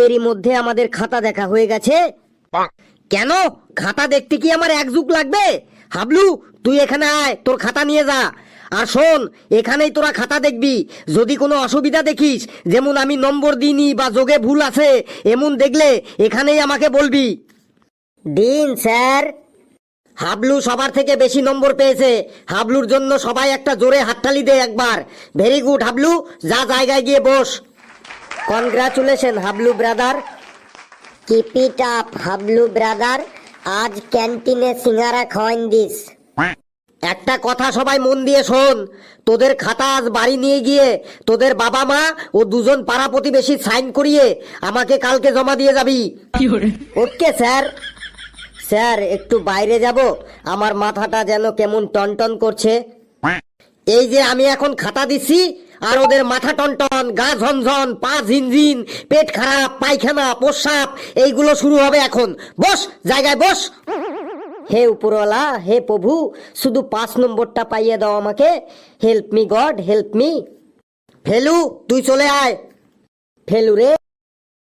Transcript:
এরই মধ্যে আমাদের খাতা দেখা হয়ে গেছে। কেন খাতা দেখতে কি আমার এক যুগ লাগবে? হাবলু তুই এখানে আয়, তোর খাতা নিয়ে যা। আর শোন, এখানেই তোরা খাতা দেখবি। যদি কোনো অসুবিধা দেখিস, যেমন আমি নম্বর দিইনি বা যোগে ভুল আছে এমন দেখলে এখানেই আমাকে বলবি। দিন স্যার। হাবলু সবার থেকে বেশি নম্বর পেয়েছে। হাবলুর জন্য সবাই একটা জোরে হাততালি দে একবার। ভেরি গুড হাবলু, যা জায়গায় গিয়ে বস। Congratulation Hablu brother. Keep it up Hablu brother. আজ ক্যান্টিনে সিঙ্গারা খাওয়াইন দিস। একটা কথা সবাই মন দিয়ে শোন, তোদের খাতা আজ বাড়ি নিয়ে গিয়ে তোদের বাবা মা ও দুজন পাড়া প্রতিবেশী সাইন করিয়ে আমাকে কালকে জমা দিয়ে যাবি। Okay sir. স্যার একটু বাইরে যাব, আমার মাথাটা যেন কেমন টনটন করছে। এই যে আমি এখন খাতা দিচ্ছি আর ওদের মাথা টনটন, গা ঝনঝন, পা ঝিনঝিন, পেট খারাপ, পায়খানা, প্রস্রাব এইগুলো শুরু হবে এখন। বস, জায়গায় বস। হে উপরওয়ালা, হে প্রভু, শুধু 5 নম্বরটা পাইয়ে দাও আমাকে। Help me god, help me. Felu তুই চলে আয়। ফেলু রে।